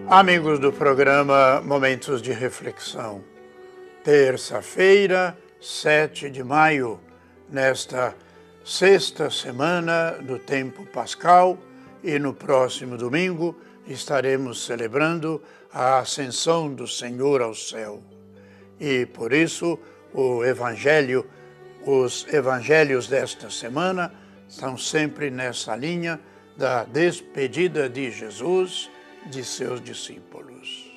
Amigos do programa Momentos de Reflexão, terça-feira, 7 de maio, nesta sexta semana do tempo pascal, e no próximo domingo estaremos celebrando a ascensão do Senhor ao céu. E por isso os evangelhos desta semana estão sempre nessa linha da despedida de Jesus de seus discípulos.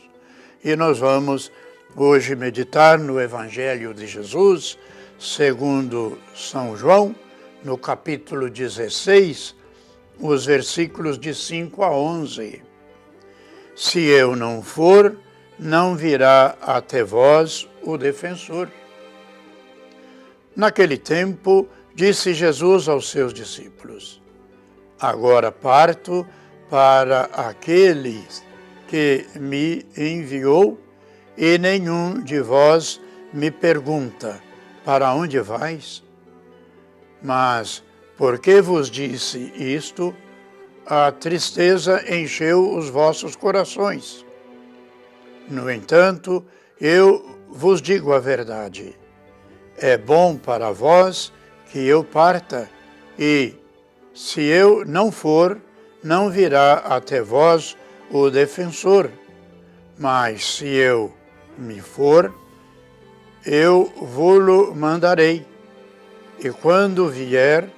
E nós vamos hoje meditar no Evangelho de Jesus, segundo São João, no capítulo 16, os versículos de 5 a 11. Se eu não for, não virá até vós o defensor. Naquele tempo, disse Jesus aos seus discípulos: agora parto para aquele que me enviou, e nenhum de vós me pergunta: para onde vais? Mas, porque vos disse isto, a tristeza encheu os vossos corações. No entanto, eu vos digo a verdade. É bom para vós que eu parta, e, se eu não for, não virá até vós o defensor. Mas se eu me for, eu vô-lo mandarei. E quando vier,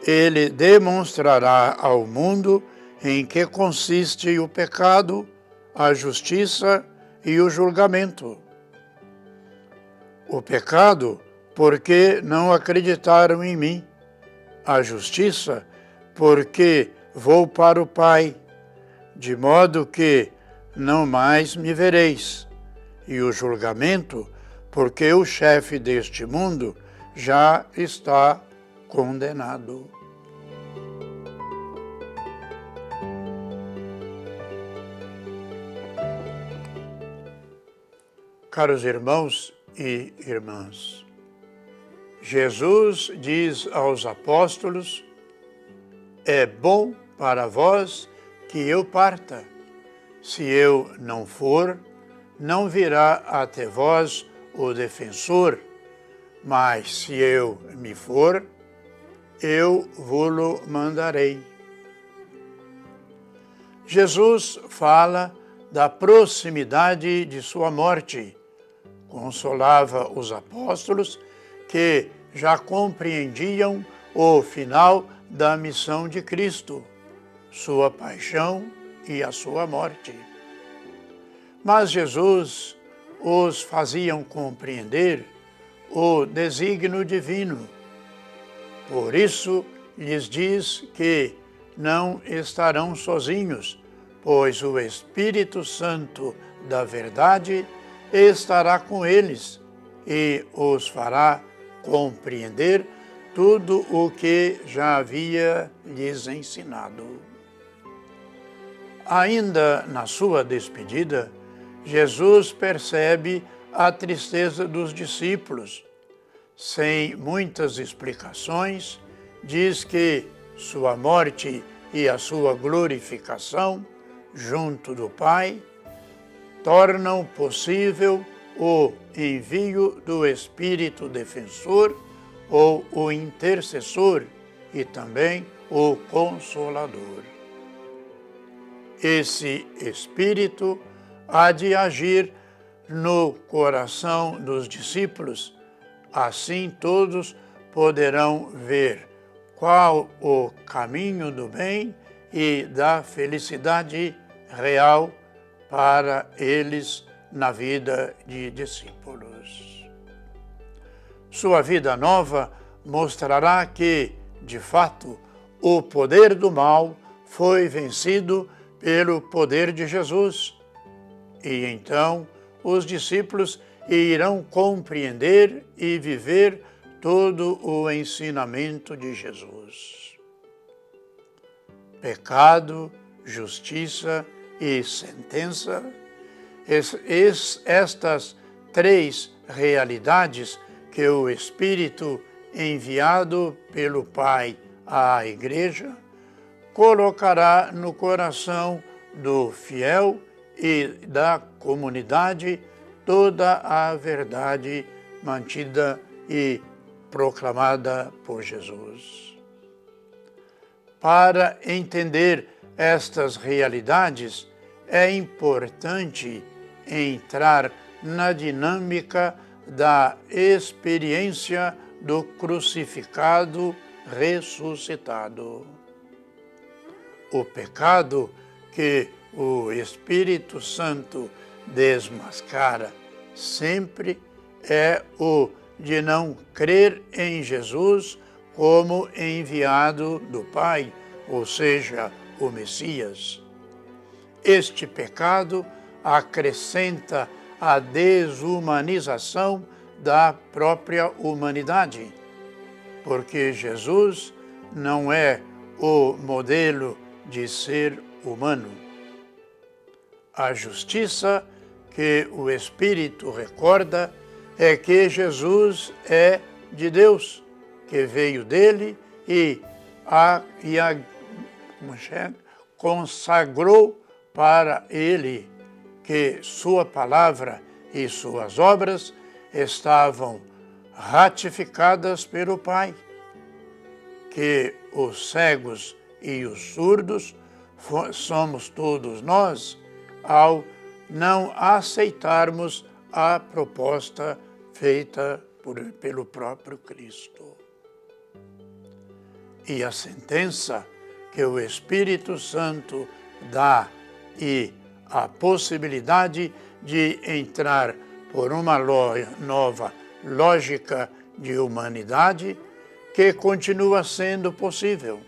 ele demonstrará ao mundo em que consiste o pecado, a justiça e o julgamento. O pecado, porque não acreditaram em mim. A justiça, porque vou para o Pai, de modo que não mais me vereis. E o julgamento, porque o chefe deste mundo já está condenado. Caros irmãos e irmãs, Jesus diz aos apóstolos: é bom para vós que eu parta. Se eu não for, não virá até vós o defensor, mas se eu me for, eu vô-lo mandarei. Jesus fala da proximidade de sua morte. Consolava os apóstolos que já compreendiam o final da missão de Cristo, sua paixão e a sua morte. Mas Jesus os fazia compreender o desígnio divino. Por isso lhes diz que não estarão sozinhos, pois o Espírito Santo da verdade estará com eles e os fará compreender tudo o que já havia lhes ensinado. Ainda na sua despedida, Jesus percebe a tristeza dos discípulos. Sem muitas explicações, diz que sua morte e a sua glorificação junto do Pai tornam possível o envio do Espírito Defensor ou o Intercessor e também o Consolador. Esse Espírito há de agir no coração dos discípulos, assim todos poderão ver qual o caminho do bem e da felicidade real para eles na vida de discípulos. Sua vida nova mostrará que, de fato, o poder do mal foi vencido pelo poder de Jesus. E então os discípulos irão compreender e viver todo o ensinamento de Jesus. Pecado, justiça e sentença, estas três realidades que o Espírito enviado pelo Pai à Igreja colocará no coração do fiel e da comunidade toda a verdade mantida e proclamada por Jesus. Para entender estas realidades, é importante entrar na dinâmica da experiência do crucificado ressuscitado. O pecado que o Espírito Santo desmascara sempre é o de não crer em Jesus como enviado do Pai, ou seja, o Messias. Este pecado acrescenta a desumanização da própria humanidade, porque Jesus não é o modelo de ser humano. A justiça que o Espírito recorda é que Jesus é de Deus, que veio dele e consagrou para ele, que sua palavra e suas obras estavam ratificadas pelo Pai, que os cegos e os surdos somos todos nós, ao não aceitarmos a proposta feita pelo próprio Cristo. E a sentença que o Espírito Santo dá e a possibilidade de entrar por uma nova lógica de humanidade que continua sendo possível,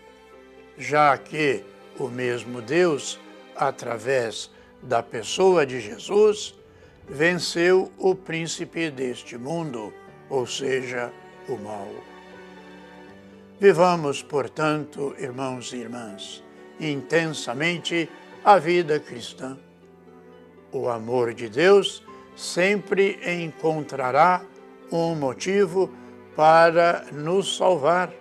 já que o mesmo Deus, através da pessoa de Jesus, venceu o príncipe deste mundo, ou seja, o mal. Vivamos, portanto, irmãos e irmãs, intensamente a vida cristã. O amor de Deus sempre encontrará um motivo para nos salvar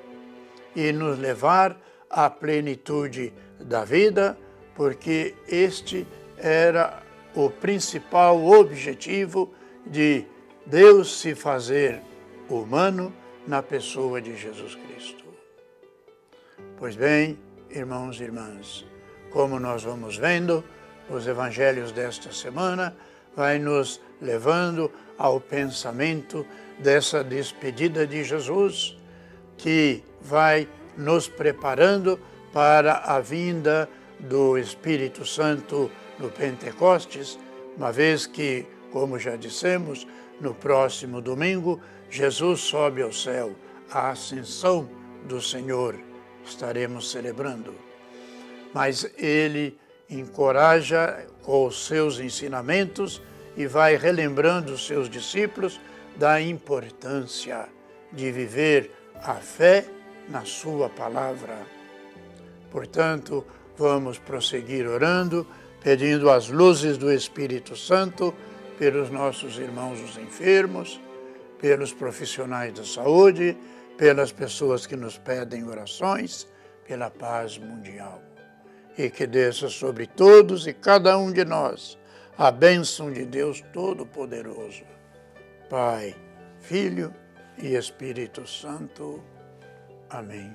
e nos levar à plenitude da vida, porque este era o principal objetivo de Deus se fazer humano na pessoa de Jesus Cristo. Pois bem, irmãos e irmãs, como nós vamos vendo, os evangelhos desta semana vai nos levando ao pensamento dessa despedida de Jesus, que vai nos preparando para a vinda do Espírito Santo no Pentecostes, uma vez que, como já dissemos, no próximo domingo, Jesus sobe ao céu, a ascensão do Senhor estaremos celebrando. Mas ele encoraja com os seus ensinamentos e vai relembrando os seus discípulos da importância de viver a fé na sua palavra. Portanto, vamos prosseguir orando, pedindo as luzes do Espírito Santo pelos nossos irmãos os enfermos, pelos profissionais da saúde, pelas pessoas que nos pedem orações, pela paz mundial. E que desça sobre todos e cada um de nós a bênção de Deus Todo-Poderoso, Pai, Filho e Espírito Santo. Amém.